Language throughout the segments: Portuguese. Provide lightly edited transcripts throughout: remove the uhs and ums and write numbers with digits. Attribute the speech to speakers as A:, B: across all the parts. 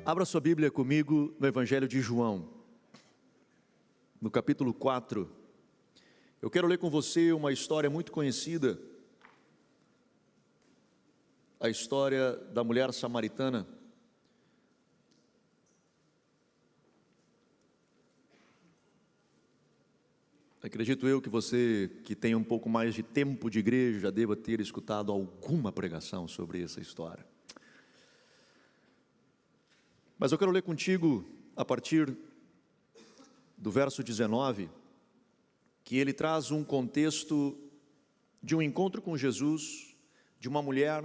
A: Abra sua Bíblia comigo no Evangelho de João, no capítulo 4. Eu quero ler com você uma história muito conhecida, a história da mulher samaritana. Acredito eu que você que tem um pouco mais de tempo de igreja já deva ter escutado alguma pregação sobre essa história. Mas eu quero ler contigo a partir do verso 19, que ele traz um contexto de um encontro com Jesus, de uma mulher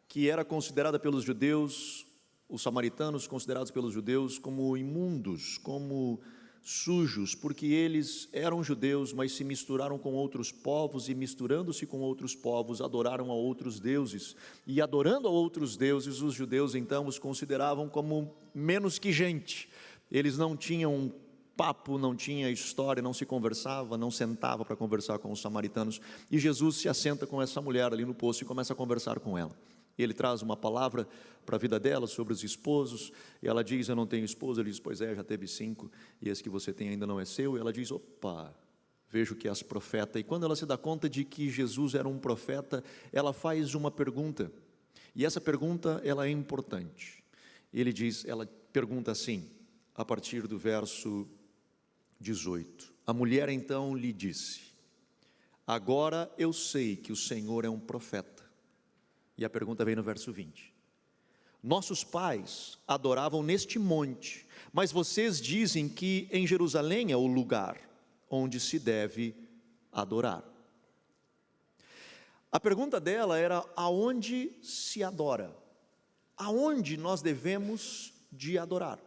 A: que era considerada pelos judeus, os samaritanos considerados pelos judeus como imundos, como sujos, porque eles eram judeus, mas se misturaram com outros povos e misturando-se com outros povos, adoraram a outros deuses. E adorando a outros deuses, os judeus então os consideravam como menos que gente. Eles não tinham papo, não tinha história, não se conversava, não sentava para conversar com os samaritanos. E Jesus se assenta com essa mulher ali no poço e começa a conversar com ela. Ele traz uma palavra para a vida dela sobre os esposos, e ela diz: eu não tenho esposo. Ele diz: pois é, já teve 5, e esse que você tem ainda não é seu. E ela diz: opa, vejo que és profeta. E quando ela se dá conta de que Jesus era um profeta, ela faz uma pergunta, e essa pergunta ela é importante. Ela pergunta assim, a partir do verso 18: a mulher então lhe disse: agora eu sei que o Senhor é um profeta. E a pergunta vem no verso 20. Nossos pais adoravam neste monte, mas vocês dizem que em Jerusalém é o lugar onde se deve adorar. A pergunta dela era: aonde se adora? Aonde nós devemos de adorar?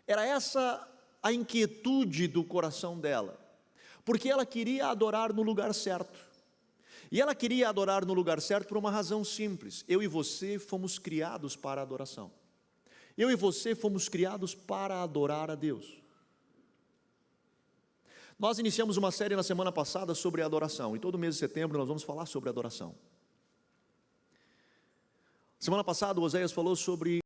A: Era essa a inquietude do coração dela, porque ela queria adorar no lugar certo. E ela queria adorar no lugar certo por uma razão simples: eu e você fomos criados para a adoração. Eu e você fomos criados para adorar a Deus. Nós iniciamos uma série na semana passada sobre a adoração, e todo mês de setembro nós vamos falar sobre adoração. Semana passada o Oséias falou sobre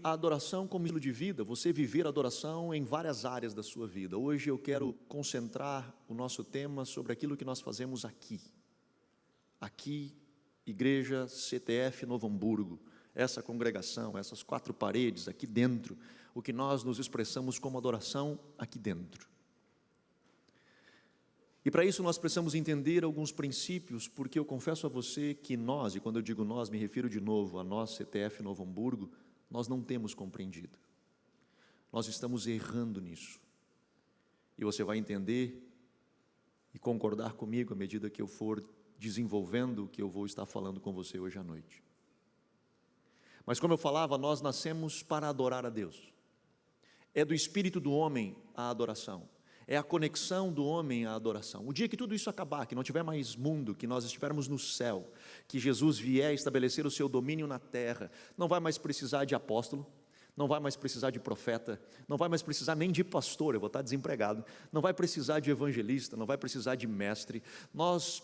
A: a adoração como estilo de vida, você viver a adoração em várias áreas da sua vida. Hoje eu quero concentrar o nosso tema sobre aquilo que nós fazemos aqui. Aqui, Igreja CTF Novo Hamburgo, essa congregação, essas 4 paredes aqui dentro, o que nós nos expressamos como adoração aqui dentro. E para isso nós precisamos entender alguns princípios, porque eu confesso a você que nós, e quando eu digo nós, me refiro de novo a nós, CTF Novo Hamburgo, nós não temos compreendido. Nós estamos errando nisso. E você vai entender e concordar comigo à medida que eu for desenvolvendo o que eu vou estar falando com você hoje à noite. Mas como eu falava, nós nascemos para adorar a Deus. É do espírito do homem a adoração. É a conexão do homem à adoração. O dia que tudo isso acabar, que não tiver mais mundo, que nós estivermos no céu, que Jesus vier estabelecer o seu domínio na terra, não vai mais precisar de apóstolo, não vai mais precisar de profeta, não vai mais precisar nem de pastor, eu vou estar desempregado, não vai precisar de evangelista, não vai precisar de mestre. Nós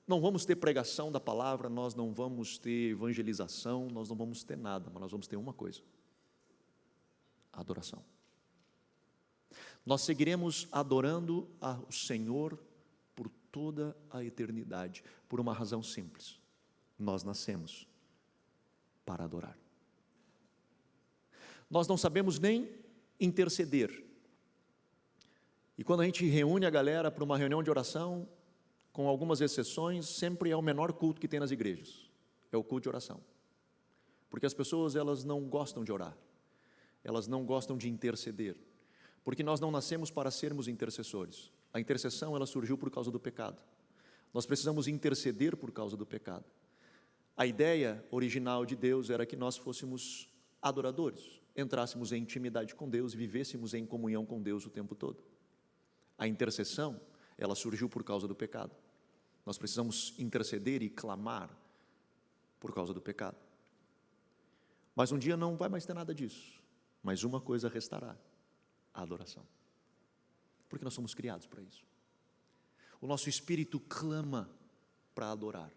A: não vamos ter pregação da palavra, nós não vamos ter evangelização, nós não vamos ter nada, mas nós vamos ter uma coisa: a adoração. Nós seguiremos adorando ao Senhor por toda a eternidade, por uma razão simples: nós nascemos para adorar. Nós não sabemos nem interceder, e quando a gente reúne a galera para uma reunião de oração, com algumas exceções, sempre é o menor culto que tem nas igrejas, é o culto de oração, porque as pessoas elas não gostam de orar, elas não gostam de interceder, porque nós não nascemos para sermos intercessores. A intercessão ela surgiu por causa do pecado, nós precisamos interceder por causa do pecado. A ideia original de Deus era que nós fôssemos adoradores, entrássemos em intimidade com Deus, vivêssemos em comunhão com Deus o tempo todo. A intercessão ela surgiu por causa do pecado. Nós precisamos interceder e clamar por causa do pecado. Mas um dia não vai mais ter nada disso. Mas uma coisa restará: a adoração. Porque nós somos criados para isso. O nosso espírito clama para adorar.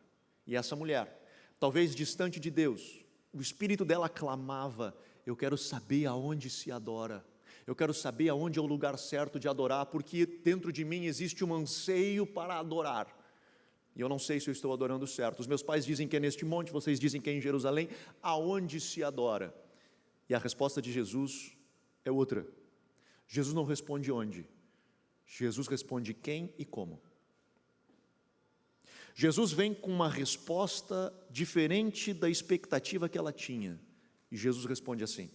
A: E essa mulher, talvez distante de Deus, o espírito dela clamava: eu quero saber aonde se adora. Eu quero saber aonde é o lugar certo de adorar, porque dentro de mim existe um anseio para adorar. E eu não sei se eu estou adorando certo. Os meus pais dizem que é neste monte, vocês dizem que é em Jerusalém. Aonde se adora? E a resposta de Jesus é outra. Jesus não responde onde. Jesus responde quem e como. Jesus vem com uma resposta diferente da expectativa que ela tinha. E Jesus responde assim.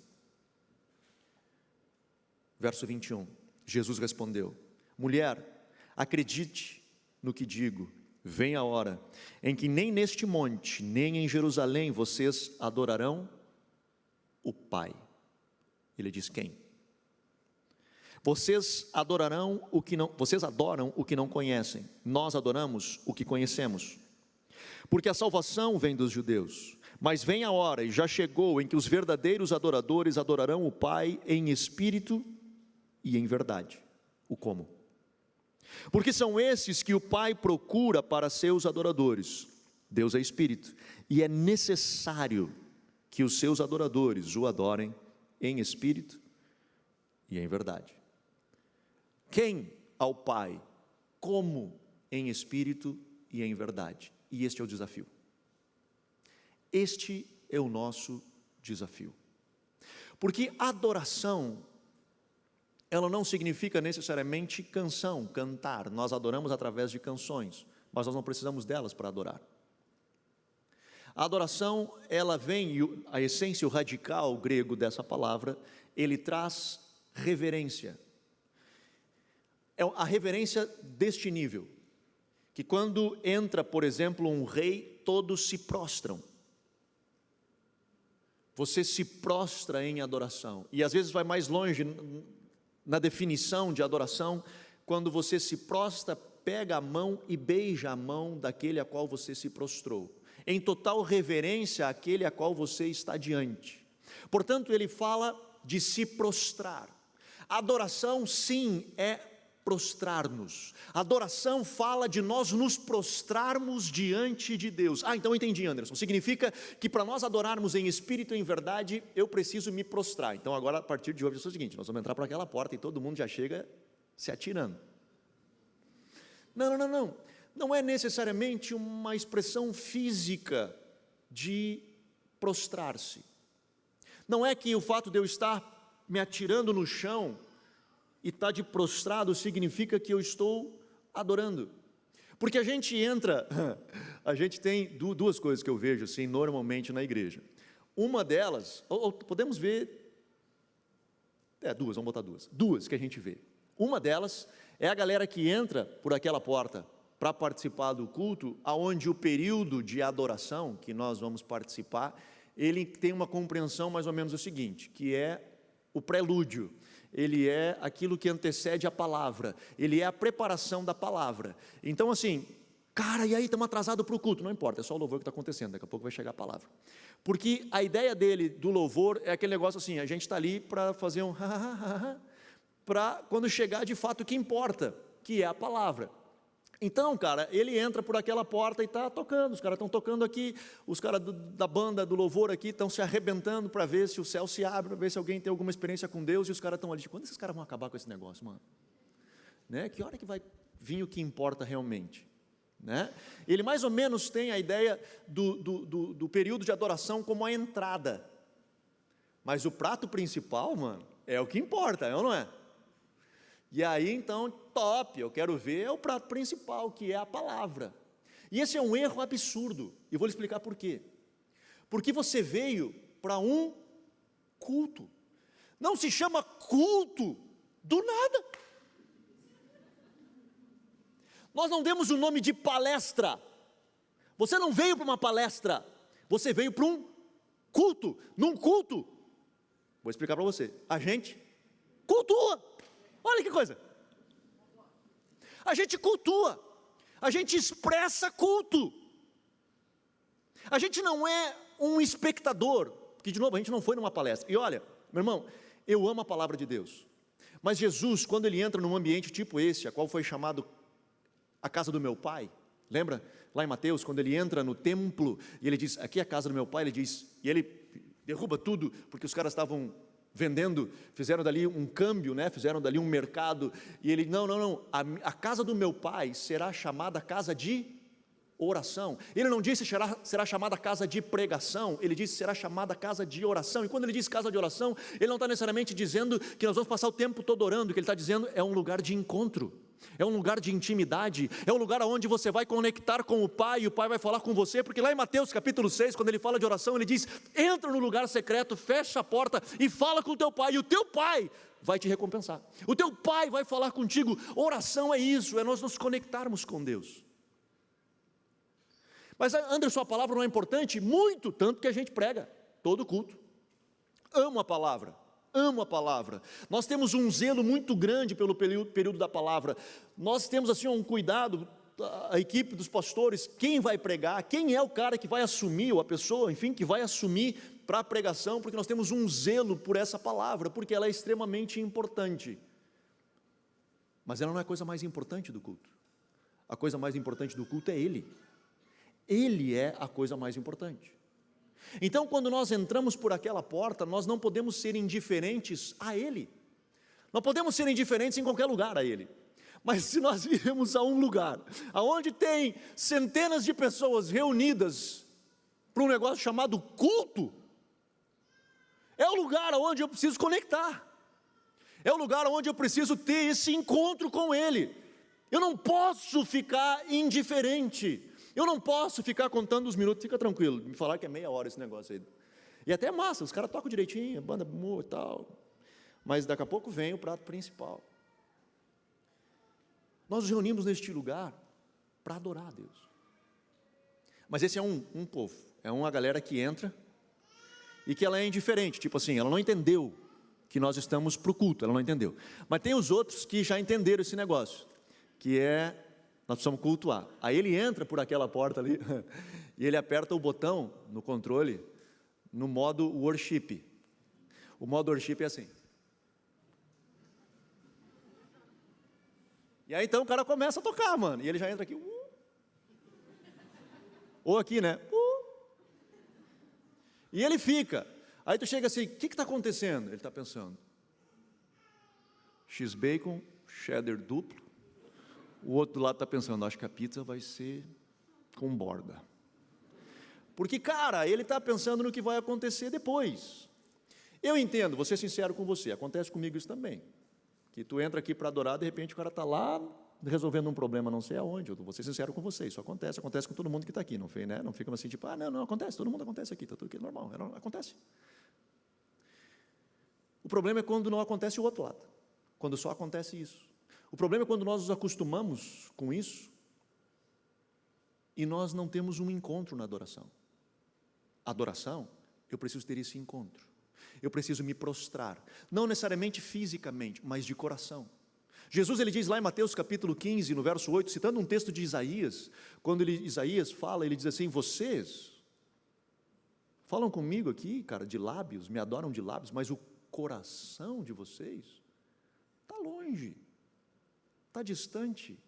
A: Verso 21. Jesus respondeu: mulher, acredite no que digo. Vem a hora em que nem neste monte, nem em Jerusalém vocês adorarão o Pai. Ele diz quem? Vocês adoram o que não conhecem. Nós adoramos o que conhecemos. Porque a salvação vem dos judeus. Mas vem a hora, e já chegou, em que os verdadeiros adoradores adorarão o Pai em espírito e em verdade. O como? Porque são esses que o Pai procura para seus adoradores. Deus é espírito, e é necessário que os seus adoradores o adorem em espírito e em verdade. Quem ao Pai? Como? Em espírito e em verdade. E este é o desafio. Este é o nosso desafio. Porque adoração, ela não significa necessariamente canção, cantar. Nós adoramos através de canções, mas nós não precisamos delas para adorar. A adoração, ela vem, a essência, o radical grego dessa palavra, ele traz reverência. É a reverência deste nível, que quando entra, por exemplo, um rei, todos se prostram. Você se prostra em adoração, e às vezes vai mais longe na definição de adoração, quando você se prostra, pega a mão e beija a mão daquele a qual você se prostrou, em total reverência àquele a qual você está diante. Portanto, ele fala de se prostrar. Adoração, sim, é prostrar-nos. Adoração fala de nós nos prostrarmos diante de Deus. Então eu entendi, Anderson. Significa que para nós adorarmos em espírito e em verdade, eu preciso me prostrar. Então agora, a partir de hoje, é o seguinte: nós vamos entrar por aquela porta e todo mundo já chega se atirando. Não. Não é necessariamente uma expressão física de prostrar-se. Não é que o fato de eu estar me atirando no chão e estar de prostrado significa que eu estou adorando. Porque a gente tem duas coisas que eu vejo assim normalmente na igreja. Uma delas, ou podemos ver, duas, vamos botar duas. Duas que a gente vê. Uma delas é a galera que entra por aquela porta para participar do culto, aonde o período de adoração que nós vamos participar, ele tem uma compreensão mais ou menos o seguinte, que é o prelúdio. Ele é aquilo que antecede a palavra, ele é a preparação da palavra. Então assim, cara, e aí estamos atrasados para o culto? Não importa, é só o louvor que está acontecendo, daqui a pouco vai chegar a palavra. Porque a ideia dele, do louvor, é aquele negócio assim, a gente está ali para fazer um para quando chegar de fato o que importa, que é a palavra. Então, cara, ele entra por aquela porta e está tocando, os caras estão tocando aqui, os caras da banda, do louvor aqui, estão se arrebentando para ver se o céu se abre, para ver se alguém tem alguma experiência com Deus, e os caras estão ali, quando esses caras vão acabar com esse negócio, mano? Né? Que hora que vai vir o que importa realmente? Né? Ele mais ou menos tem a ideia do período de adoração como a entrada, mas o prato principal, mano, é o que importa, é ou não é? E aí então, top, eu quero ver o prato principal, que é a palavra. E esse é um erro absurdo, e vou lhe explicar por quê. Porque você veio para um culto, não se chama culto do nada. Nós não demos o nome de palestra, você não veio para uma palestra, você veio para um culto. Num culto, vou explicar para você, a gente cultua. Olha que coisa, a gente cultua, a gente expressa culto, a gente não é um espectador, porque de novo a gente não foi numa palestra. E olha, meu irmão, eu amo a palavra de Deus, mas Jesus, quando ele entra num ambiente tipo esse, a qual foi chamado a casa do meu pai, lembra lá em Mateus, quando ele entra no templo, e ele diz, aqui é a casa do meu pai, ele diz, e ele derruba tudo, porque os caras estavam vendendo, fizeram dali um câmbio, né? Fizeram dali um mercado, e ele, não, a casa do meu pai será chamada casa de oração. Ele não disse será chamada casa de pregação, ele disse será chamada casa de oração. E quando ele diz casa de oração, ele não está necessariamente dizendo que nós vamos passar o tempo todo orando. O que ele está dizendo é um lugar de encontro, é um lugar de intimidade, é um lugar onde você vai conectar com o Pai, e o Pai vai falar com você, porque lá em Mateus capítulo 6, quando ele fala de oração, ele diz, entra no lugar secreto, fecha a porta e fala com o teu Pai, e o teu Pai vai te recompensar, o teu Pai vai falar contigo. Oração é isso, é nós nos conectarmos com Deus. Mas Anderson, a palavra não é importante? Muito, tanto que a gente prega todo culto. Amo a palavra, amo a palavra. Nós temos um zelo muito grande pelo período da palavra. Nós temos assim um cuidado, a equipe dos pastores, quem vai pregar, quem é o cara que vai assumir, ou a pessoa, enfim, que vai assumir para a pregação, porque nós temos um zelo por essa palavra, porque ela é extremamente importante. Mas ela não é a coisa mais importante do culto. A coisa mais importante do culto é Ele. Ele é a coisa mais importante. Então, quando nós entramos por aquela porta, nós não podemos ser indiferentes a Ele. Não podemos ser indiferentes em qualquer lugar a Ele. Mas se nós viremos a um lugar, onde tem centenas de pessoas reunidas para um negócio chamado culto, é o lugar onde eu preciso conectar. É o lugar onde eu preciso ter esse encontro com Ele. Eu não posso ficar indiferente. Eu não posso ficar contando os minutos, fica tranquilo, me falar que é meia hora esse negócio aí. E até é massa, os caras tocam direitinho, a banda boa e tal, mas daqui a pouco vem o prato principal. Nós nos reunimos neste lugar para adorar a Deus. Mas esse é um povo, é uma galera que entra e que ela é indiferente, tipo assim, ela não entendeu que nós estamos para o culto, ela não entendeu. Mas tem os outros que já entenderam esse negócio, que é... nós precisamos cultuar. Aí ele entra por aquela porta ali e ele aperta o botão no controle no modo worship. O modo worship é assim. E aí então o cara começa a tocar, mano. E ele já entra aqui. Ou aqui, né? E ele fica. Aí tu chega assim, o que está acontecendo? Ele está pensando. X-bacon, cheddar duplo. O outro do lado está pensando, acho que a pizza vai ser com borda. Porque, cara, ele está pensando no que vai acontecer depois. Eu entendo, vou ser sincero com você, acontece comigo isso também. Que tu entra aqui para adorar, de repente o cara está lá resolvendo um problema não sei aonde. Eu vou ser sincero com você, isso acontece com todo mundo que está aqui, não, né? Não fica assim, tipo, não acontece, todo mundo acontece aqui, está tudo aqui normal, acontece. O problema é quando não acontece o outro lado, quando só acontece isso. O problema é quando nós nos acostumamos com isso e nós não temos um encontro na adoração. Adoração, eu preciso ter esse encontro. Eu preciso me prostrar, não necessariamente fisicamente, mas de coração. Jesus, ele diz lá em Mateus capítulo 15, no verso 8, citando um texto de Isaías, quando Isaías fala, ele diz assim, vocês falam comigo aqui, cara, de lábios, me adoram de lábios, mas o coração de vocês está longe. Está distante.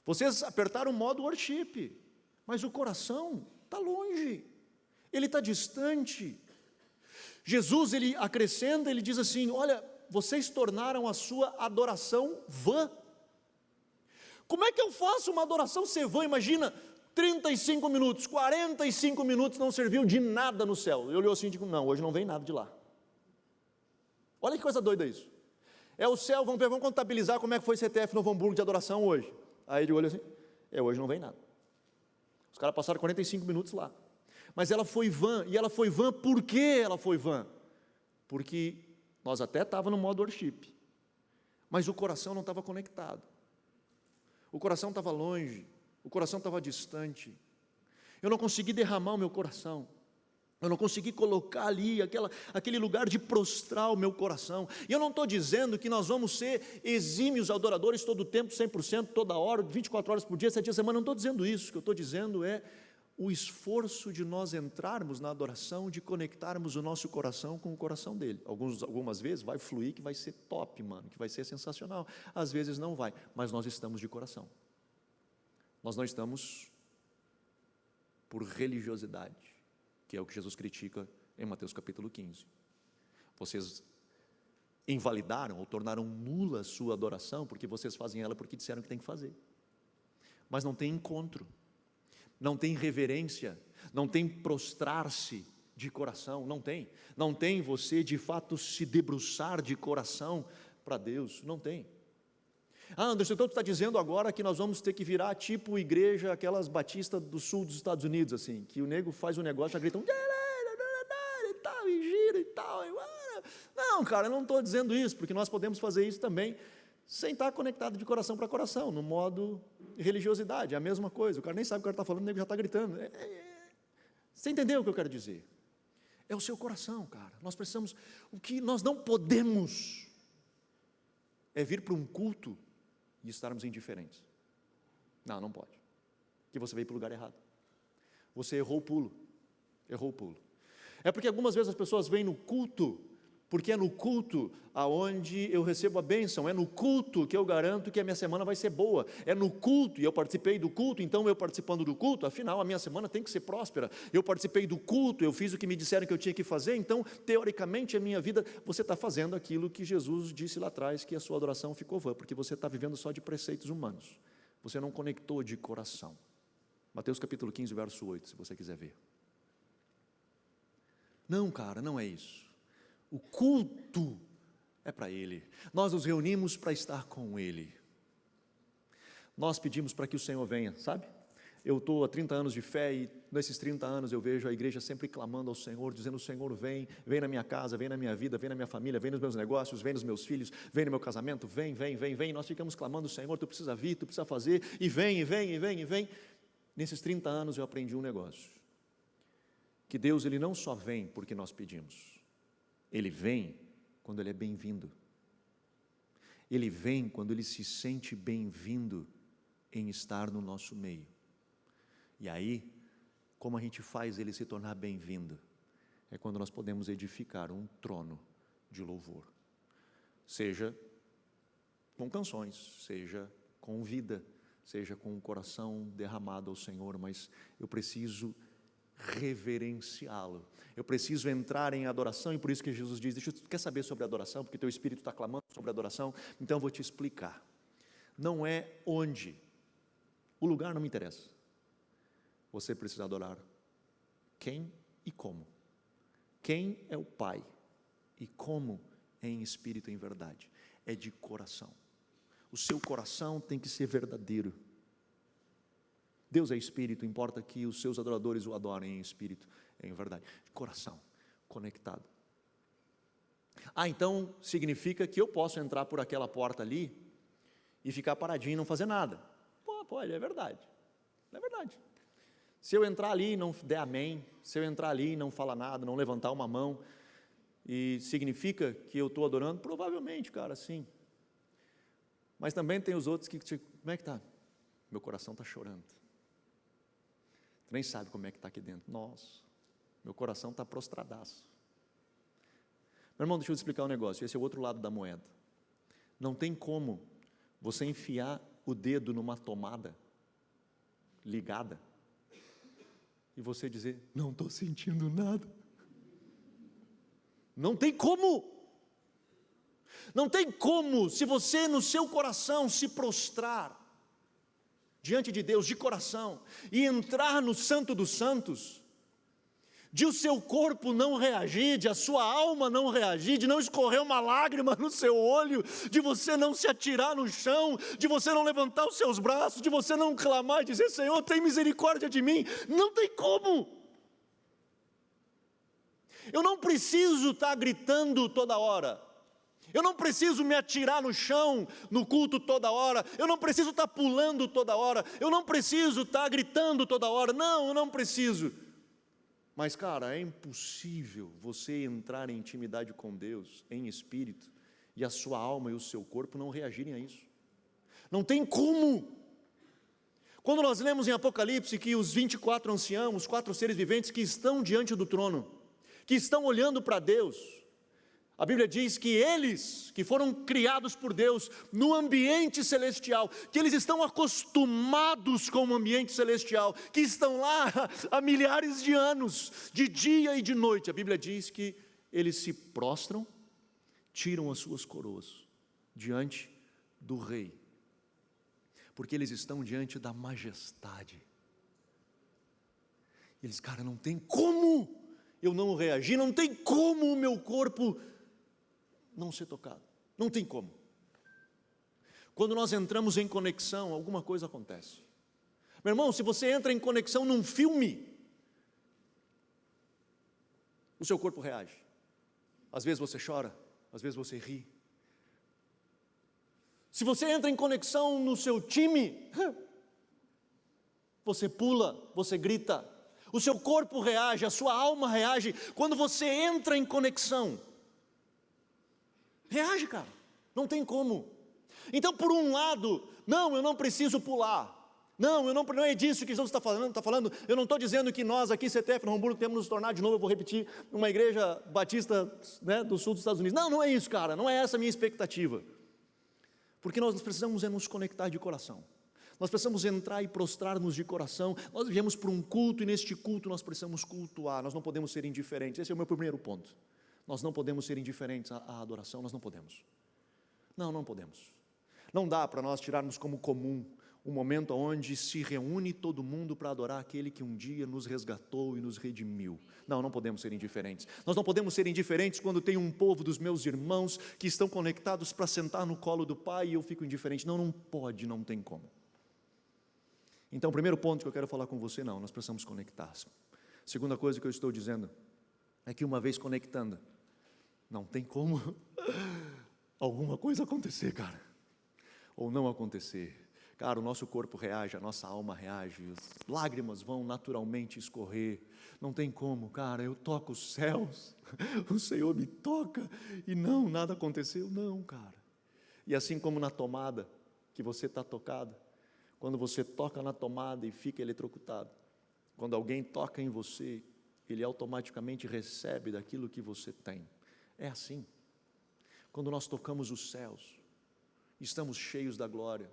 A: Vocês apertaram o modo worship, mas o coração está longe, ele está distante. Jesus, ele acrescenta, ele diz assim, olha, vocês tornaram a sua adoração vã. Como é que eu faço uma adoração ser vã? Imagina, 35 minutos, 45 minutos não serviu de nada no céu. Eu olhei assim e digo, não, hoje não vem nada de lá. Olha que coisa doida isso. É o céu, vamos contabilizar como é que foi CTF Novo Hamburgo de adoração hoje. Aí eu olho assim, hoje não vem nada. Os caras passaram 45 minutos lá. Mas ela foi vã, e ela foi vã, por que ela foi vã? Porque nós até estávamos no modo worship, mas o coração não estava conectado. O coração estava longe, o coração estava distante. Eu não consegui derramar o meu coração. Eu não consegui colocar ali aquele lugar de prostrar o meu coração. E eu não estou dizendo que nós vamos ser exímios adoradores todo o tempo, 100%, toda hora, 24 horas por dia, 7 dias por semana. Não estou dizendo isso. O que eu estou dizendo é o esforço de nós entrarmos na adoração, de conectarmos o nosso coração com o coração dele. Algumas vezes vai fluir que vai ser top, mano, que vai ser sensacional. Às vezes não vai, mas nós estamos de coração. Nós não estamos por religiosidade, que é o que Jesus critica em Mateus capítulo 15. Vocês invalidaram ou tornaram nula a sua adoração, porque vocês fazem ela porque disseram que tem que fazer. Mas não tem encontro, não tem reverência, não tem prostrar-se de coração, não tem você de fato se debruçar de coração para Deus, não tem. Anderson, então tu está dizendo agora que nós vamos ter que virar tipo igreja, aquelas batistas do sul dos Estados Unidos, assim, que o nego faz um negócio, já gritam, e tal, e gira e tal. Não, cara, eu não estou dizendo isso, porque nós podemos fazer isso também, sem estar conectado de coração para coração, no modo religiosidade, é a mesma coisa, o cara nem sabe o que o cara está falando, o nego já está gritando. Você entendeu o que eu quero dizer? É o seu coração, cara. Nós precisamos, o que nós não podemos é vir para um culto e estarmos indiferentes. Não pode, porque você veio para o lugar errado, você errou o pulo, é porque algumas vezes as pessoas vêm no culto, porque é no culto aonde eu recebo a bênção, é no culto que eu garanto que a minha semana vai ser boa, é no culto, e eu participei do culto, então eu participando do culto, afinal a minha semana tem que ser próspera, eu participei do culto, eu fiz o que me disseram que eu tinha que fazer, então teoricamente a minha vida, você está fazendo aquilo que Jesus disse lá atrás, que a sua adoração ficou vã, porque você está vivendo só de preceitos humanos, você não conectou de coração. Mateus capítulo 15, verso 8, se você quiser ver. Não, cara, não é isso. O culto é para Ele, nós nos reunimos para estar com Ele, nós pedimos para que o Senhor venha, sabe? Eu estou há 30 anos de fé e nesses 30 anos eu vejo a igreja sempre clamando ao Senhor, dizendo, Senhor vem na minha casa, vem na minha vida, vem na minha família, vem nos meus negócios, vem nos meus filhos, vem no meu casamento, vem, nós ficamos clamando, Senhor, tu precisa vir, tu precisa fazer, e vem. Nesses 30 anos eu aprendi um negócio, que Deus Ele não só vem porque nós pedimos, Ele vem quando Ele é bem-vindo, Ele vem quando Ele se sente bem-vindo em estar no nosso meio, e aí, como a gente faz Ele se tornar bem-vindo? É quando nós podemos edificar um trono de louvor, seja com canções, seja com vida, seja com o coração derramado ao Senhor, mas eu preciso reverenciá-lo, eu preciso entrar em adoração, e por isso que Jesus diz, tu quer saber sobre adoração, porque teu espírito está clamando sobre adoração, então eu vou te explicar, não é onde, o lugar não me interessa, você precisa adorar quem e como, quem é o Pai, e como é em espírito e em verdade, é de coração, o seu coração tem que ser verdadeiro, Deus é espírito, importa que os seus adoradores o adorem em espírito, em verdade, de coração, conectado. Então significa que eu posso entrar por aquela porta ali e ficar paradinho e não fazer nada? Pode, é verdade, se eu entrar ali e não der amém, se eu entrar ali e não falar nada, não levantar uma mão, e significa que eu estou adorando? Provavelmente, cara, sim, mas também tem os outros que, como é que está? Meu coração está chorando, tu nem sabe como é que está aqui dentro, nossa, meu coração está prostradaço. Meu irmão, deixa eu te explicar um negócio, esse é o outro lado da moeda, não tem como você enfiar o dedo numa tomada ligada, e você dizer, não estou sentindo nada, não tem como, se você no seu coração se prostrar, diante de Deus, de coração, e entrar no Santo dos Santos, de o seu corpo não reagir, de a sua alma não reagir, de não escorrer uma lágrima no seu olho, de você não se atirar no chão, de você não levantar os seus braços, de você não clamar e dizer, Senhor, tem misericórdia de mim, não tem como. Eu não preciso estar gritando toda hora, eu não preciso me atirar no chão, no culto toda hora, eu não preciso estar pulando toda hora, eu não preciso estar gritando toda hora, não, eu não preciso. Mas, cara, é impossível você entrar em intimidade com Deus, em espírito, e a sua alma e o seu corpo não reagirem a isso. Não tem como. Quando nós lemos em Apocalipse que os 24 anciãos, os 4 seres viventes que estão diante do trono, que estão olhando para Deus, A Bíblia diz que eles, que foram criados por Deus no ambiente celestial, que eles estão acostumados com o ambiente celestial, que estão lá há milhares de anos, de dia e de noite. A Bíblia diz que eles se prostram, tiram as suas coroas diante do Rei, porque eles estão diante da majestade. Eles, cara, não tem como eu não reagir, não tem como o meu corpo não ser tocado, não tem como. Quando nós entramos em conexão, alguma coisa acontece. Meu irmão, se você entra em conexão num filme, o seu corpo reage. Às vezes você chora, às vezes você ri. Se você entra em conexão no seu time, você pula, você grita, o seu corpo reage, a sua alma reage. Quando você entra em conexão, reage, cara, não tem como. Então, por um lado, não, eu não preciso pular. Não é disso que Jesus está falando. Eu não estou dizendo que nós aqui, CTF, no Hamburgo, temos que nos tornar, de novo, eu vou repetir, uma igreja batista, né, do sul dos Estados Unidos. Não é isso, cara, não é essa a minha expectativa. Porque nós precisamos nos conectar de coração. Nós precisamos entrar e prostrar-nos de coração. Nós viemos para um culto e neste culto nós precisamos cultuar. Nós não podemos ser indiferentes. Esse é o meu primeiro ponto. Nós não podemos ser indiferentes à adoração, nós não podemos. Não podemos. Não dá para nós tirarmos como comum um momento onde se reúne todo mundo para adorar aquele que um dia nos resgatou e nos redimiu. Não podemos ser indiferentes. Nós não podemos ser indiferentes quando tem um povo dos meus irmãos que estão conectados para sentar no colo do Pai e eu fico indiferente. Não pode, não tem como. Então, o primeiro ponto que eu quero falar com você, nós precisamos conectar. Segunda coisa que eu estou dizendo é que uma vez conectando, não tem como alguma coisa acontecer, cara, ou não acontecer. Cara, o nosso corpo reage, a nossa alma reage, as lágrimas vão naturalmente escorrer, não tem como, cara, eu toco os céus, o Senhor me toca e nada aconteceu, cara. E assim como na tomada, que você está tocado, quando você toca na tomada e fica eletrocutado, quando alguém toca em você, ele automaticamente recebe daquilo que você tem. É assim. Quando nós tocamos os céus, estamos cheios da glória,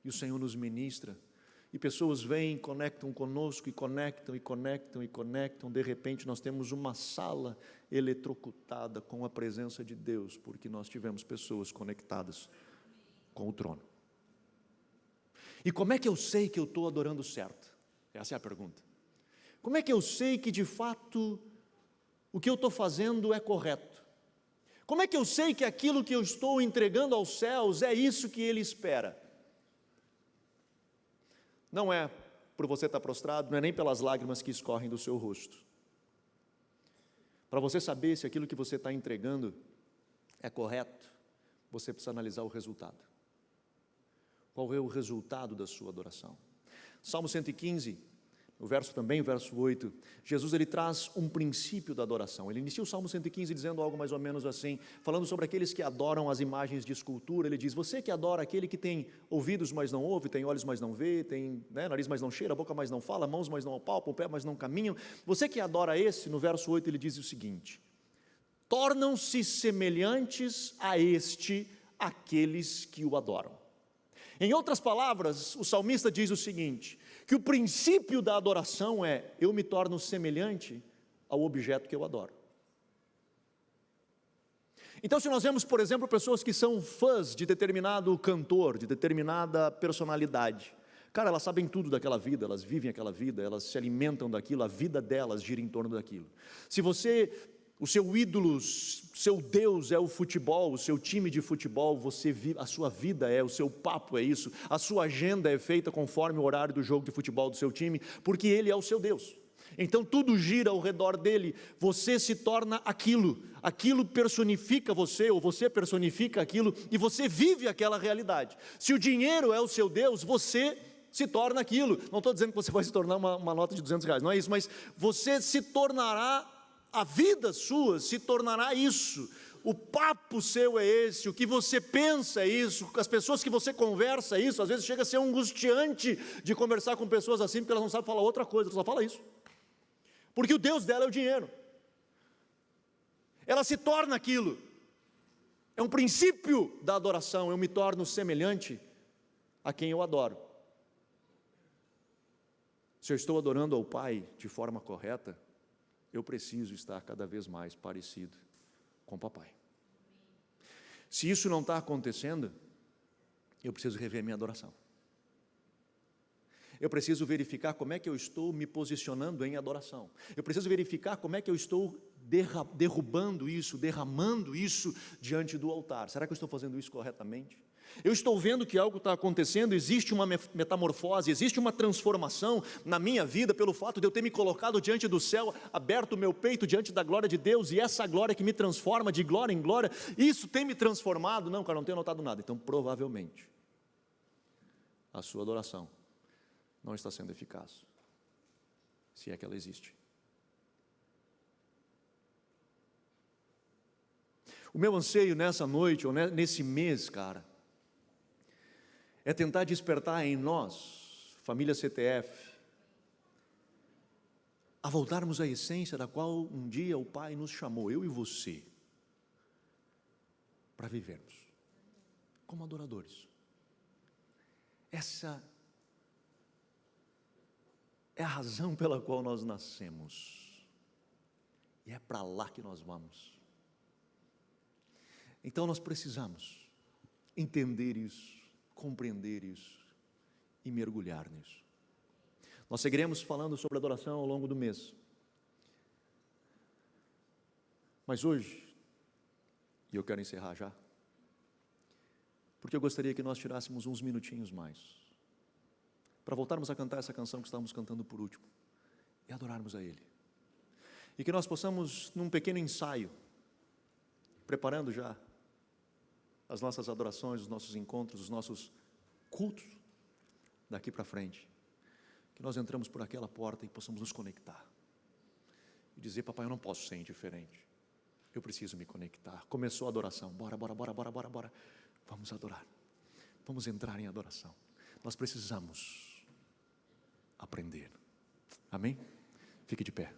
A: e o Senhor nos ministra, e pessoas vêm, conectam conosco, e conectam, de repente nós temos uma sala eletrocutada com a presença de Deus, porque nós tivemos pessoas conectadas com o trono. E como é que eu sei que eu estou adorando certo? Essa é a pergunta. Como é que eu sei que de fato o que eu estou fazendo é correto? Como é que eu sei que aquilo que eu estou entregando aos céus é isso que Ele espera? Não é por você estar prostrado, não é nem pelas lágrimas que escorrem do seu rosto. Para você saber se aquilo que você está entregando é correto, você precisa analisar o resultado. Qual é o resultado da sua adoração? Salmo 115, o verso 8, Jesus ele traz um princípio da adoração. Ele inicia o Salmo 115 dizendo algo mais ou menos assim, falando sobre aqueles que adoram as imagens de escultura. Ele diz, você que adora aquele que tem ouvidos, mas não ouve, tem olhos, mas não vê, tem nariz, mas não cheira, boca, mas não fala, mãos, mas não apalpam, pé, mas não caminham. Você que adora esse, no verso 8 ele diz o seguinte, tornam-se semelhantes a este aqueles que o adoram. Em outras palavras, o salmista diz o seguinte, que o princípio da adoração é, eu me torno semelhante ao objeto que eu adoro. Então, se nós vemos, por exemplo, pessoas que são fãs de determinado cantor, de determinada personalidade, cara, elas sabem tudo daquela vida, elas vivem aquela vida, elas se alimentam daquilo, a vida delas gira em torno daquilo. Se o seu ídolo, seu Deus é o futebol, o seu time de futebol, a sua vida o seu papo é isso, a sua agenda é feita conforme o horário do jogo de futebol do seu time, porque Ele é o seu Deus. Então tudo gira ao redor dele, você se torna aquilo personifica você, ou você personifica aquilo, e você vive aquela realidade. Se o dinheiro é o seu Deus, você se torna aquilo. Não estou dizendo que você vai se tornar uma nota de R$200, não é isso, mas você se tornará, a vida sua se tornará isso, o papo seu é esse, o que você pensa é isso, as pessoas que você conversa é isso. Às vezes chega a ser angustiante de conversar com pessoas assim, porque elas não sabem falar outra coisa, elas só falam isso, porque o Deus dela é o dinheiro, ela se torna aquilo, É um princípio da adoração. Eu me torno semelhante a quem eu adoro. Se eu estou adorando ao Pai de forma correta, eu preciso estar cada vez mais parecido com o Papai. Se isso não está acontecendo, eu preciso rever minha adoração. Eu preciso verificar como é que eu estou me posicionando em adoração. Eu preciso verificar como é que eu estou derrubando isso, derramando isso diante do altar. Será que eu estou fazendo isso corretamente? Eu estou vendo que algo está acontecendo, existe uma metamorfose, existe uma transformação na minha vida pelo fato de eu ter me colocado diante do céu, aberto o meu peito diante da glória de Deus, e essa glória que me transforma de glória em glória, isso tem me transformado? Não, cara, não tenho notado nada. Então, provavelmente, a sua adoração não está sendo eficaz, se é que ela existe. O meu anseio nessa noite, ou nesse mês, cara, é tentar despertar em nós, família CTF, a voltarmos à essência da qual um dia o Pai nos chamou, eu e você, para vivermos como adoradores. Essa é a razão pela qual nós nascemos, e é para lá que nós vamos. Então nós precisamos entender isso, compreender isso e mergulhar nisso. Nós seguiremos falando sobre adoração ao longo do mês. Mas hoje, e eu quero encerrar já, porque eu gostaria que nós tirássemos uns minutinhos mais, para voltarmos a cantar essa canção que estávamos cantando por último, e adorarmos a Ele. E que nós possamos, num pequeno ensaio, preparando já as nossas adorações, os nossos encontros, os nossos cultos, daqui para frente, que nós entramos por aquela porta e possamos nos conectar, e dizer: papai, eu não posso ser indiferente, eu preciso me conectar. Começou a adoração, bora, vamos adorar, vamos entrar em adoração. Nós precisamos aprender, amém? Fique de pé.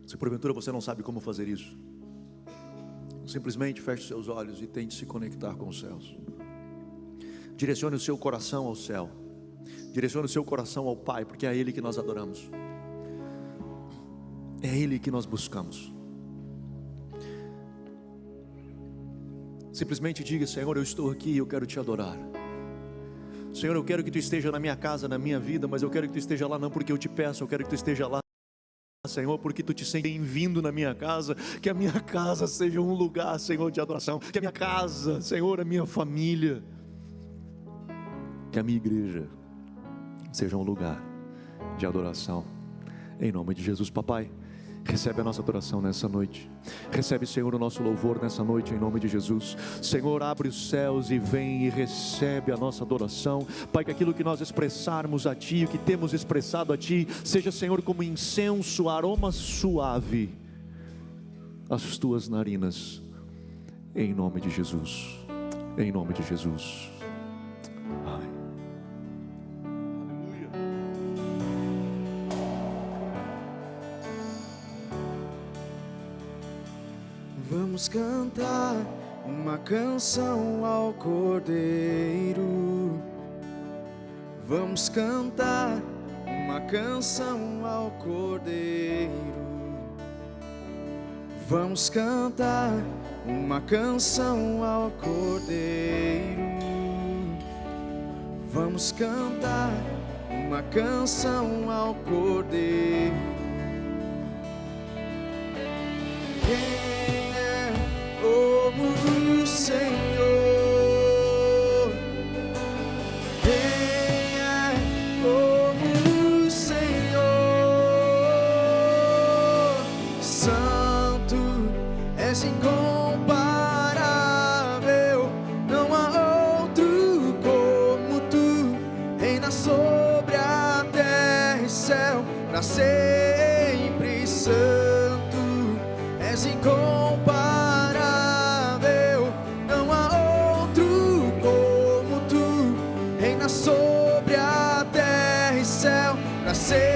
A: Se porventura você não sabe como fazer isso, simplesmente feche seus olhos e tente se conectar com os céus. Direcione o seu coração ao céu, direcione o seu coração ao Pai, porque é a Ele que nós adoramos, é Ele que nós buscamos. Simplesmente diga: Senhor, eu estou aqui e eu quero te adorar. Senhor, eu quero que tu esteja na minha casa, na minha vida, mas eu quero que tu esteja lá não porque eu te peço, eu quero que tu esteja lá, Senhor, porque tu te sentes bem-vindo na minha casa. Que a minha casa seja um lugar, Senhor, de adoração. Que a minha casa, Senhor, a minha família, que a minha igreja seja um lugar de adoração, em nome de Jesus. Papai, recebe a nossa adoração nessa noite. Recebe, Senhor, o nosso louvor nessa noite, em nome de Jesus. Senhor, abre os céus e vem e recebe a nossa adoração. Pai, que aquilo que nós expressarmos a Ti, o que temos expressado a Ti, seja, Senhor, como incenso, aroma suave às Tuas narinas, em nome de Jesus. Em nome de Jesus. Amém.
B: Vamos cantar uma canção ao Cordeiro. Vamos cantar uma canção ao Cordeiro. Vamos cantar uma canção ao Cordeiro. Vamos cantar uma canção ao Cordeiro. Como o Senhor, quem é como o Senhor? Santo és incomparável, és incomparável, não há outro como tu, reina sobre a terra e céu para sempre.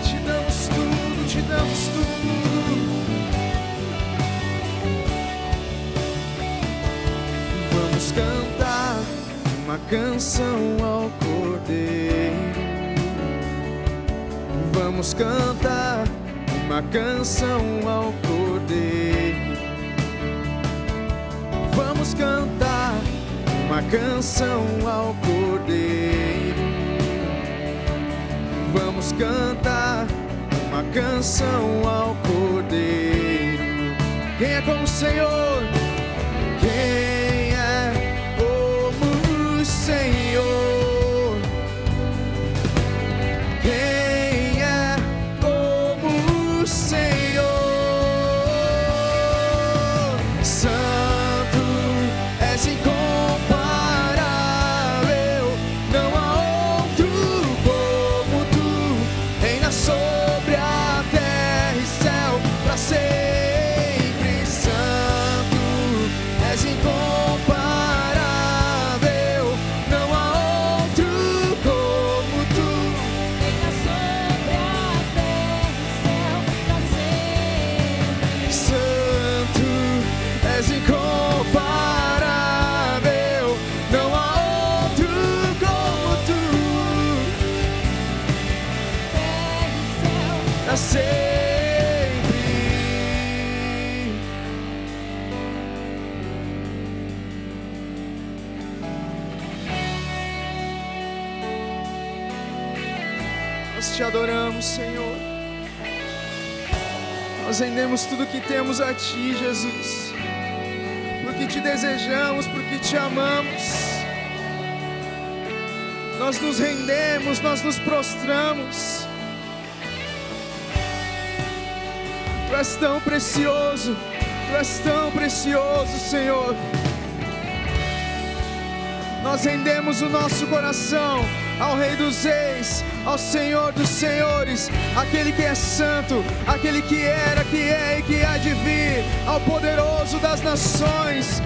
B: Te damos tudo, te damos tudo. Vamos cantar uma canção ao Cordeiro. Vamos cantar uma canção ao Cordeiro. Vamos cantar uma canção ao Cordeiro. Vamos cantar uma canção ao Cordeiro. Quem é como o Senhor? Quem é como o Senhor? Quem é como o Senhor? Santo, és incomparável, não há outro como tu, reina sobre a terra e céu para sempre. Santo, és incomparável, não há outro como tu,
C: Reina sobre a terra e céu para sempre.
B: Santo, és incomparável, não há outro como tu,
C: Terra e céu
B: para sempre. Nós te adoramos, Senhor. Nós rendemos tudo que temos a Ti, Jesus. Porque Te desejamos, porque Te amamos. Nós nos rendemos, nós nos prostramos. Tu és tão precioso, Tu és tão precioso, Senhor. Nós rendemos o nosso coração ao Rei dos Reis, ao Senhor dos Senhores, aquele que é santo, aquele que era, que é e que há de vir, ao poderoso das nações,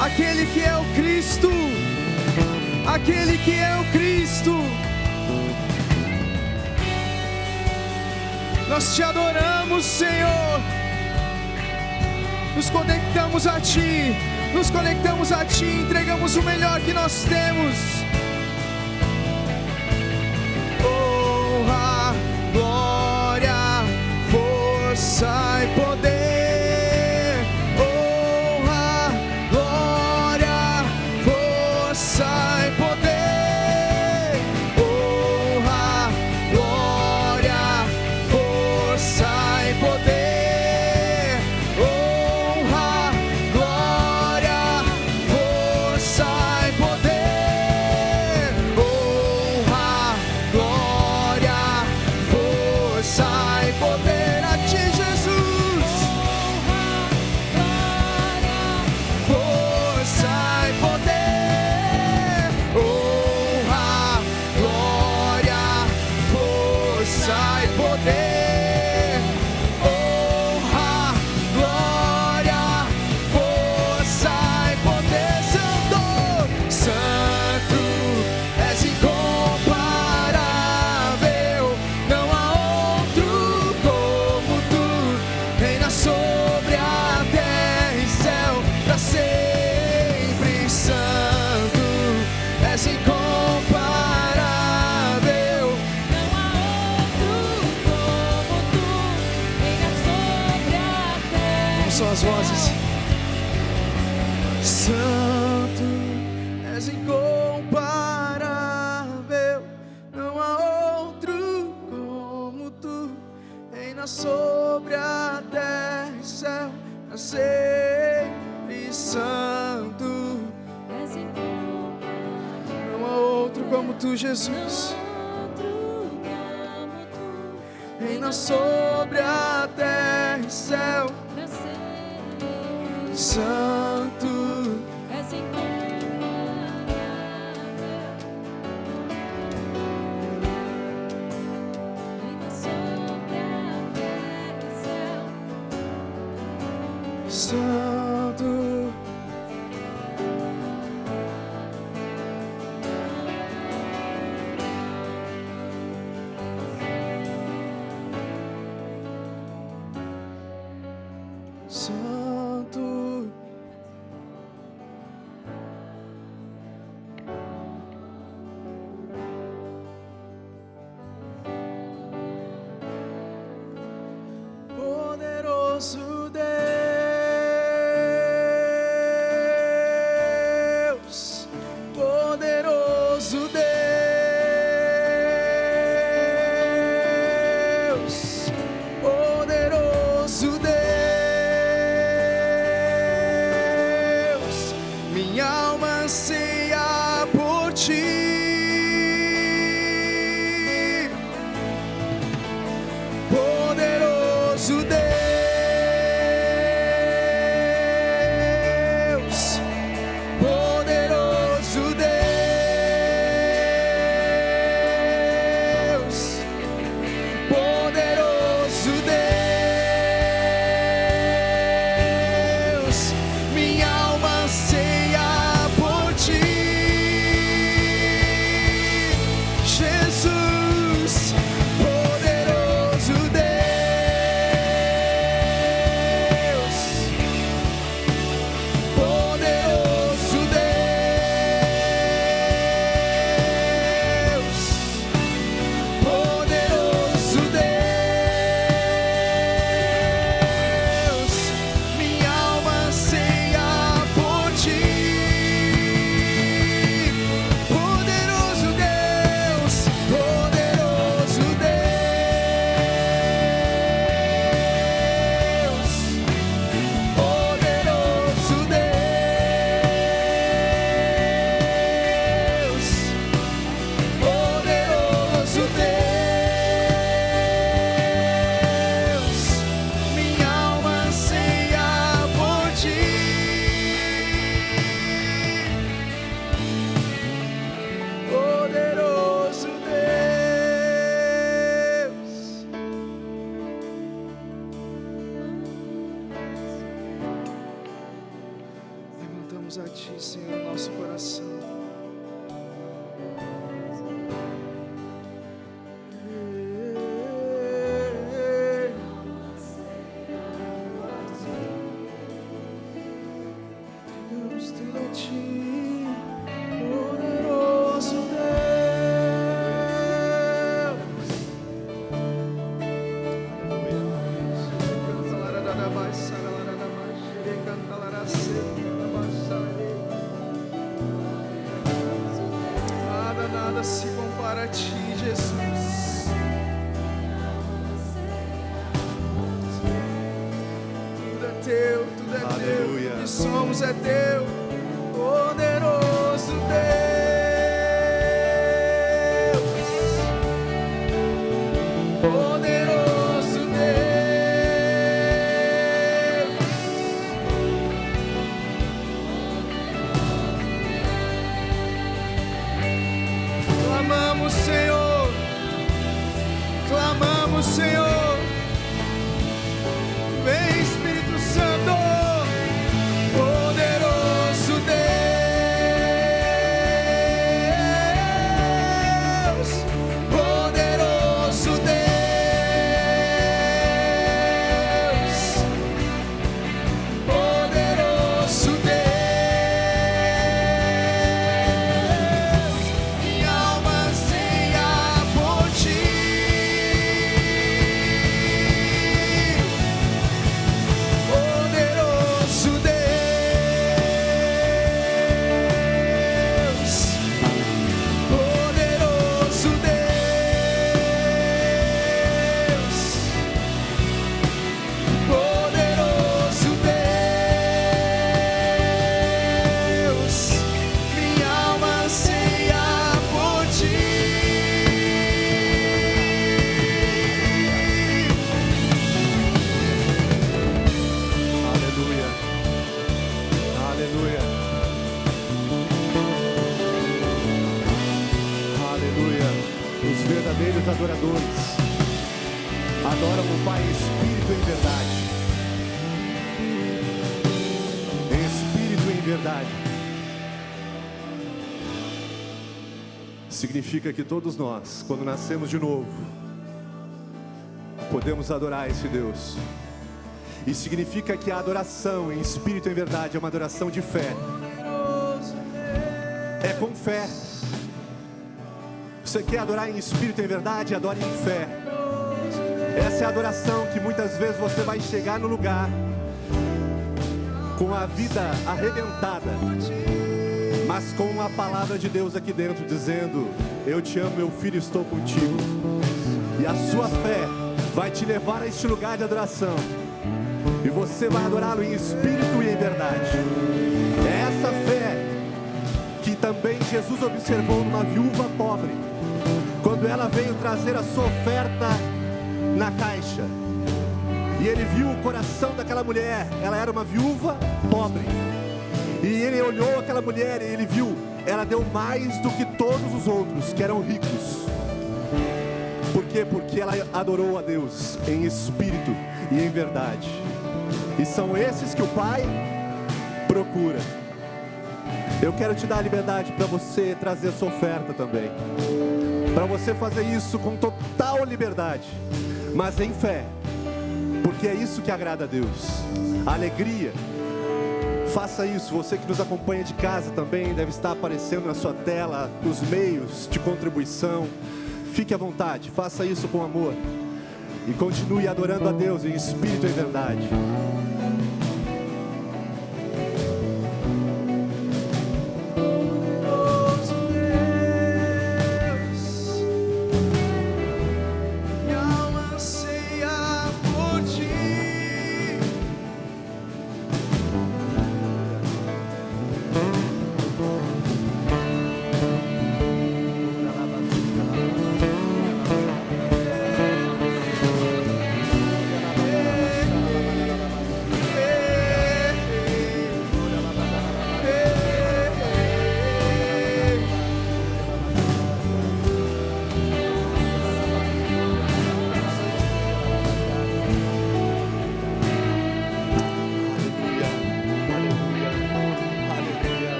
B: aquele que é o Cristo, aquele que é o Cristo. Nós te adoramos, Senhor. Nos conectamos a Ti, nos conectamos a Ti, entregamos o melhor que nós temos. Honra, glória, força e poder. Honra, glória, força e poder. Honra, glória, força e poder. Honra, glória, força e poder. Honra, glória, força e poder a Ti, Jesus. Força e poder. Honra, glória, força e poder. Honra, glória, força e poder. Santo, Santo, és incomparável, não há outro como tu, reina sobre a terra e céu para sempre. Santo, és incomparável.
C: não há outro como tu, reina sobre a terra.
B: Como são as vozes? Santo, és incomparável, não há outro como tu, reina sobre a terra e céu para sempre. Santo,
C: És incomparável,
B: não há outro como tu, Jesus,
C: outro como tu,
B: reina sobre a terra e céu.
C: pra sempre.
B: Santo,
C: És incomparável,
B: poderoso Deus, poderoso Deus, minha alma anseia por ti. Poderoso Deus, poderoso Deus, poderoso Deus, minha alma anseia por ti, Jesus, poderoso Deus, poderoso Deus, poderoso Deus, minha alma anseia por ti, poderoso Deus, poderoso Deus, poderoso Deus, poderoso Deus, minha alma anseia por ti, poderoso Deus. Levantamos a ti, Senhor, nosso coração. Deus, tudo a ti, poderoso Deus. Nada se compara a ti, Jesus. Tudo é teu, tudo é teu.
A: Aleluia.
B: O que somos é teu, poderoso Deus. Poderoso Deus. Clamamos, Senhor. Clamamos, Senhor. Vem, Espírito Santo. Poderoso Deus. Poderoso Deus. Poderoso Deus. Minha alma anseia por ti. Poderoso Deus. Poderoso Deus. Poderoso Deus, minha alma anseia por ti.
A: Aleluia. Aleluia. Aleluia. Os verdadeiros adoradores adoram o Pai em espírito e em verdade. Em espírito e em verdade. Significa que todos nós, quando nascemos de novo, podemos adorar esse Deus. E significa que a adoração em espírito e em verdade é uma adoração de fé. É com fé. Você quer adorar em espírito e em verdade? Adore em fé.
D: Essa é a adoração que muitas vezes você vai chegar no lugar com a vida arrebentada, mas com a palavra de Deus aqui dentro dizendo: eu te amo, meu filho, estou contigo. E a sua fé vai te levar a este lugar de adoração, e você vai adorá-lo em espírito e em verdade. É essa fé que também Jesus observou numa viúva pobre, quando ela veio trazer a sua oferta na caixa, e ele viu o coração daquela mulher. Ela era uma viúva pobre, e ele olhou aquela mulher e ele viu, ela deu mais do que todos os outros que eram ricos. Por quê? Porque ela adorou a Deus em espírito e em verdade. E são esses que o Pai procura. Eu quero te dar a liberdade para você trazer a sua oferta também, para você fazer isso com total liberdade, mas em fé, porque é isso que agrada a Deus, a alegria. Faça isso. Você que nos acompanha de casa também, deve estar aparecendo na sua tela os meios de contribuição. Fique à vontade, faça isso com amor e continue adorando a Deus em espírito e em verdade.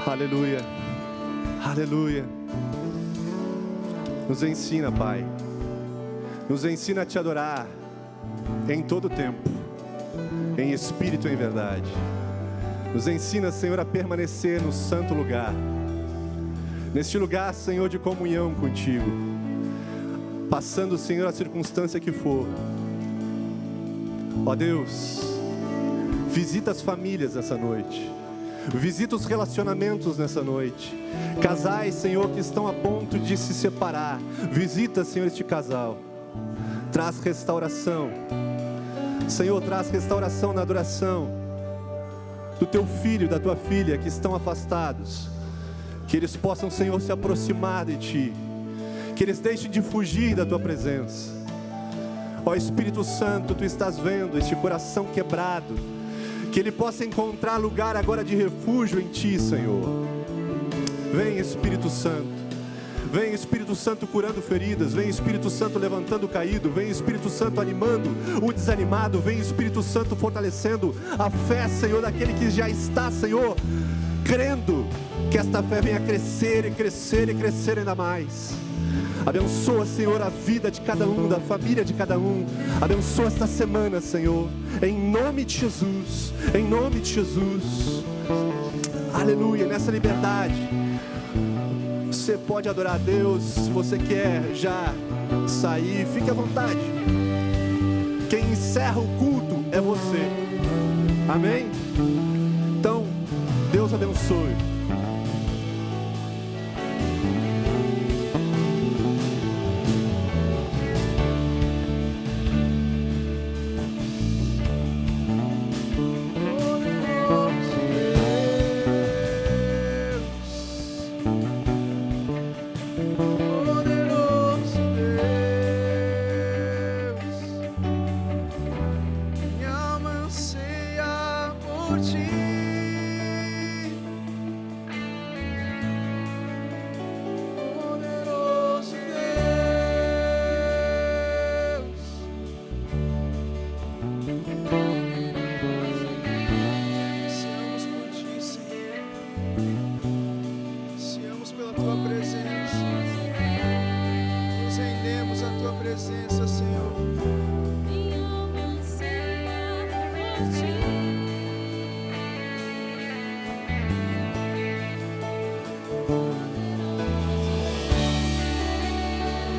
D: Aleluia, aleluia. Nos ensina, Pai, nos ensina a te adorar em todo tempo, em espírito e em verdade. Nos ensina, Senhor, a permanecer no santo lugar, neste lugar, Senhor, de comunhão contigo, passando, Senhor, a circunstância que for. Ó Deus, visita as famílias nessa noite. Visita os relacionamentos nessa noite. Casais, Senhor, que estão a ponto de se separar. Visita, Senhor, este casal. Traz restauração. Senhor, traz restauração na adoração do teu filho e da tua filha que estão afastados. Que eles possam, Senhor, se aproximar de ti. Que eles deixem de fugir da tua presença. Ó Espírito Santo, tu estás vendo este coração quebrado. Que ele possa encontrar lugar agora de refúgio em ti, Senhor. Vem, Espírito Santo. Vem, Espírito Santo, curando feridas. Vem, Espírito Santo, levantando o caído. Vem, Espírito Santo, animando o desanimado. Vem, Espírito Santo, fortalecendo a fé, Senhor, daquele que já está, Senhor, crendo. Que esta fé venha crescer e crescer e crescer ainda mais. Abençoa, Senhor, a vida de cada um, da família de cada um. Abençoa esta semana, Senhor, em nome de Jesus, em nome de Jesus. Aleluia, nessa liberdade você pode adorar a Deus. Se você quer já sair, fique à vontade. Quem encerra o culto é você. Amém? Então, Deus abençoe.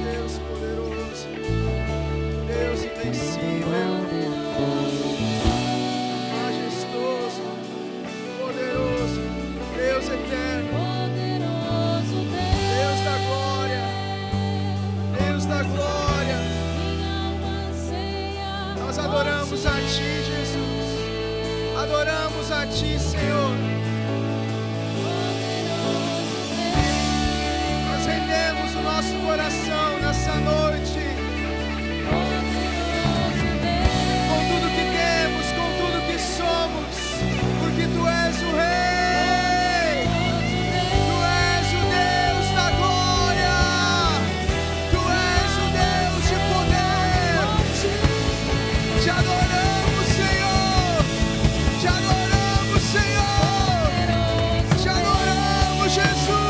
B: Deus poderoso. nessa noite.
C: Poderoso Deus.
B: Com tudo que temos, com tudo que somos, porque Tu és o Rei. Tu és o Deus da glória. Tu és o Deus de poder. Te adoramos, Senhor. Te adoramos, Senhor. Te adoramos, Jesus.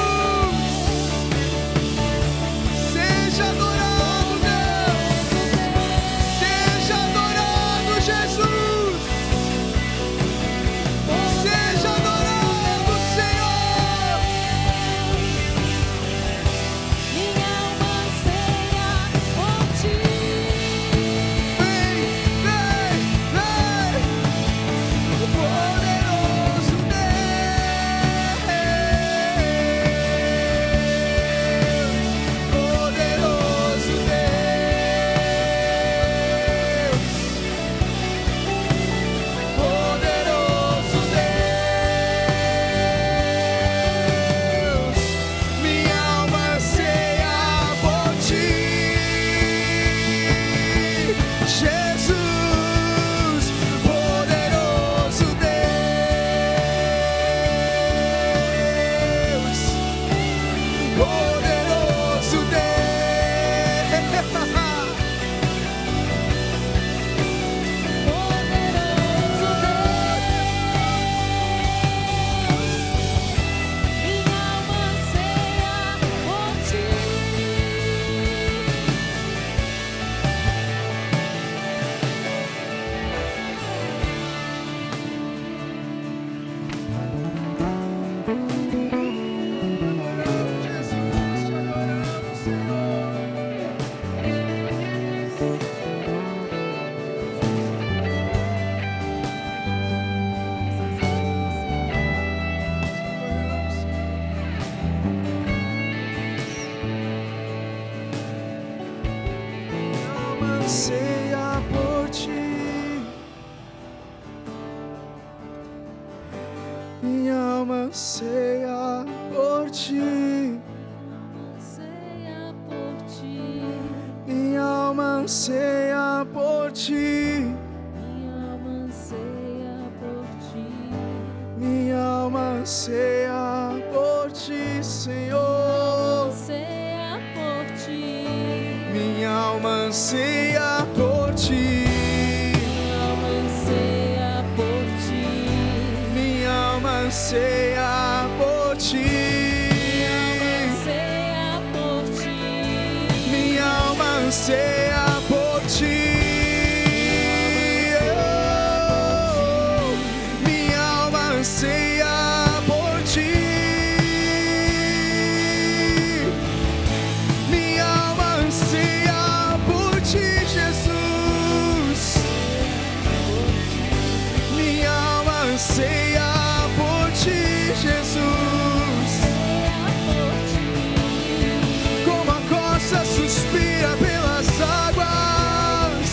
B: Seja adorado, Deus. Seja adorado, Jesus. Seja adorado, Senhor.
C: Minha alma anseia por Ti.
B: Vem, vem, vem. Poderoso Deus. Poderoso Deus. Poderoso Deus. Minha alma anseia por Ti. Jesus, poderoso Deus, poderoso
C: Poderoso Deus. Minha alma anseia por Ti.
B: Jesus, te adoramos, Senhor. Minha alma anseia por Ti. Minha alma anseia por Ti.
C: Anseia por Ti.
B: Minha alma anseia por Ti.
C: Minha alma anseia por Ti.
B: Minha alma anseia por Ti, Senhor.
C: Anseia por Ti.
B: Minha alma anseia por Ti.
C: Minha alma anseia por Ti.
B: Minha alma anseia por Ti.
C: Anseia por Ti.
B: Minha alma anseia por Ti. Oh, minha alma anseia por Ti. Minha alma anseia por Ti, Jesus. Minha alma anseia por Ti, Jesus. Como a costa suspira pelas águas,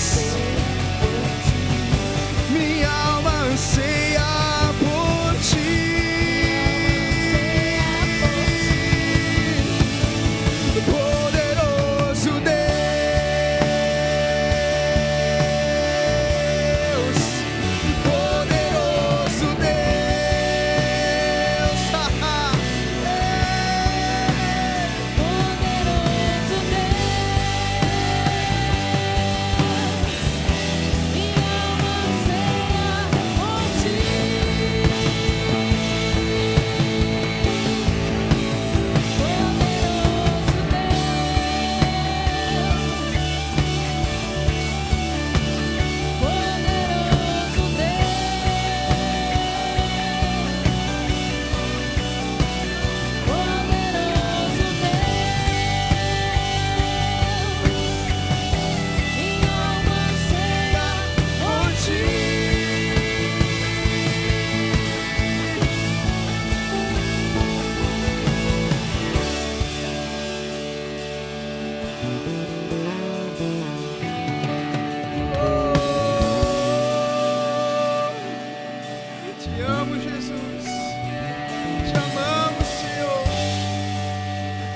B: minha alma anseia por Ti. Poderoso Deus, poderoso Deus.
C: Poderoso Deus. Minha alma anseia por Ti. Poderoso Deus. Poderoso Deus. Poderoso Deus. Minha alma anseia por Ti.
B: Te amo, Jesus. Te amamos, Senhor.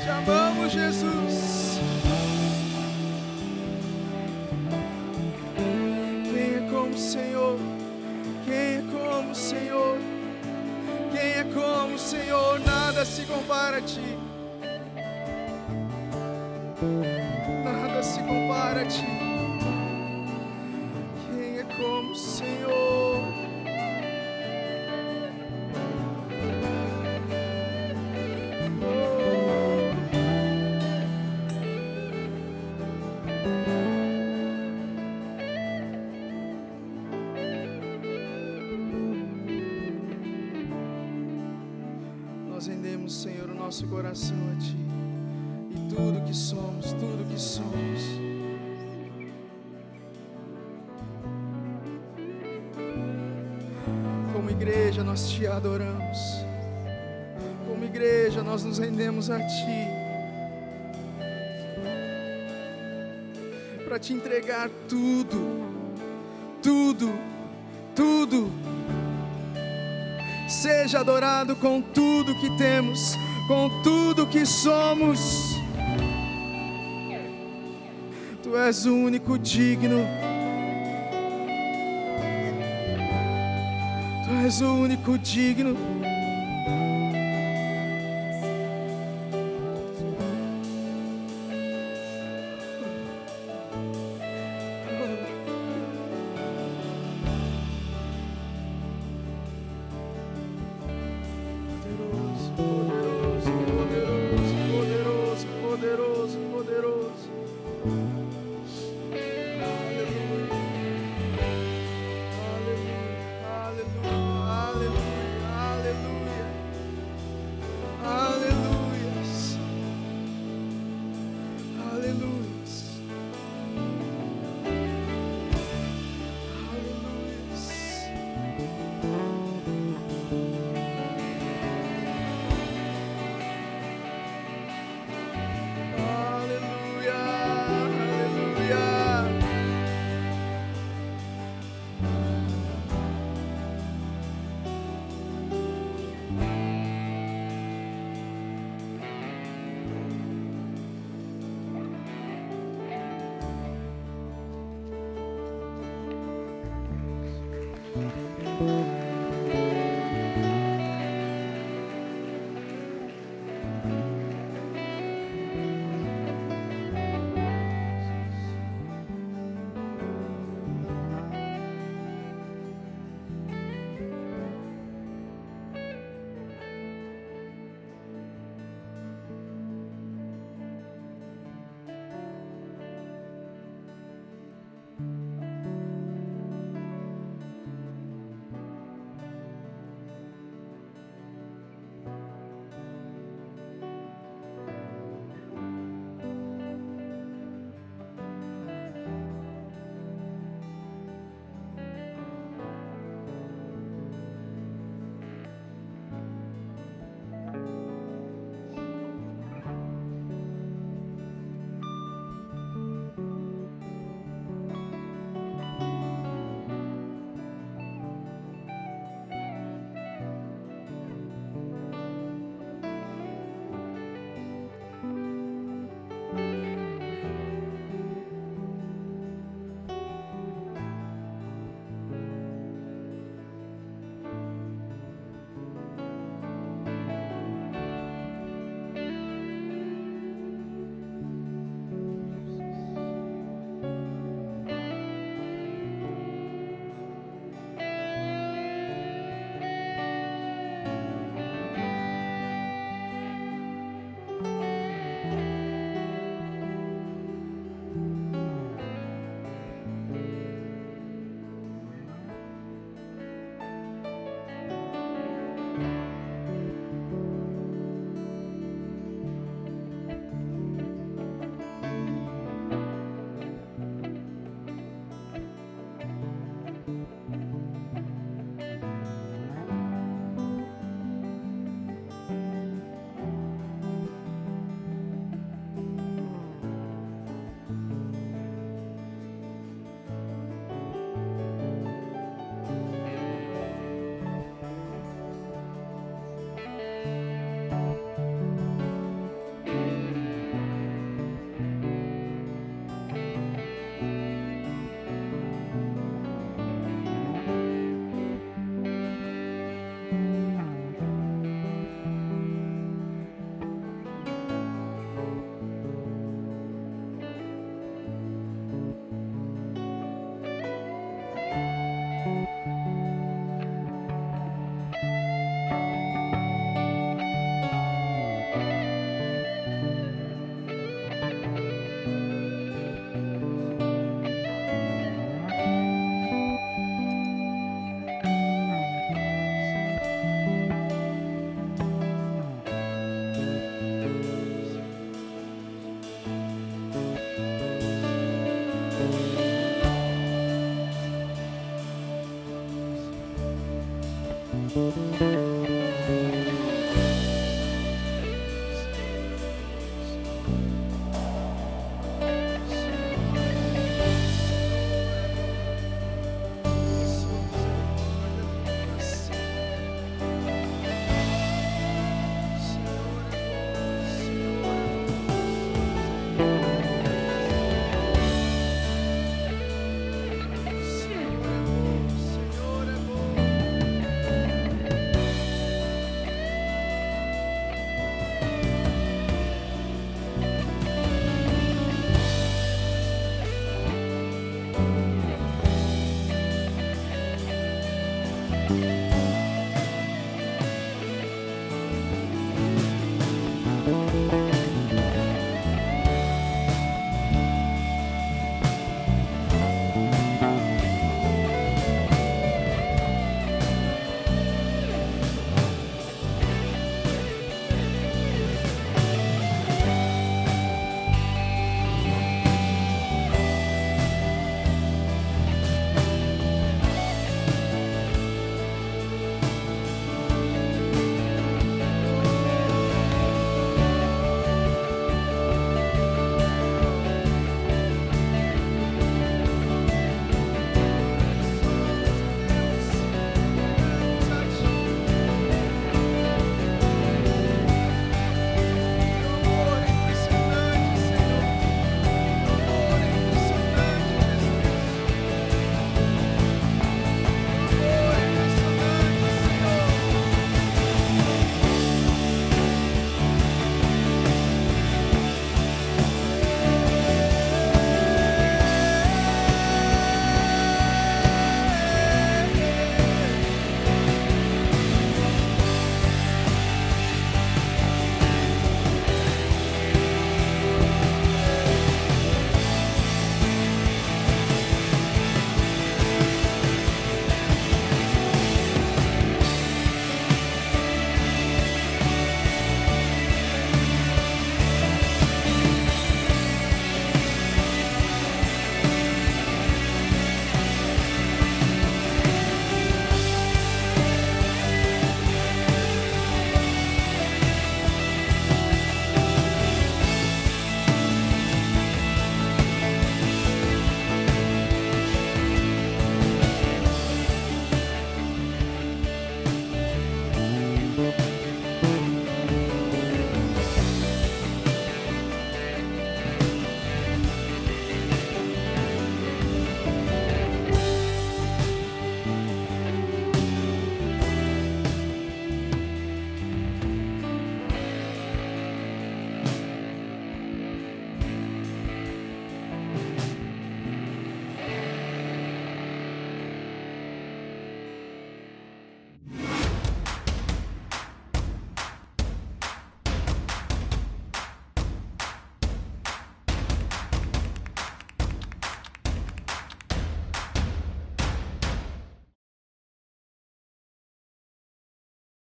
B: Te amamos, Jesus. se compara a Ti. Nada se compara a Ti. Quem é como o Senhor? Nós rendemos, Senhor, o nosso coração a Ti. E tudo que somos, tudo que somos. Como igreja, nós Te adoramos. Como igreja, nós nos rendemos a Ti. Para Te entregar tudo, tudo, tudo. Seja adorado com tudo que temos, com tudo que somos. Tu és o único digno. Tu és o único digno.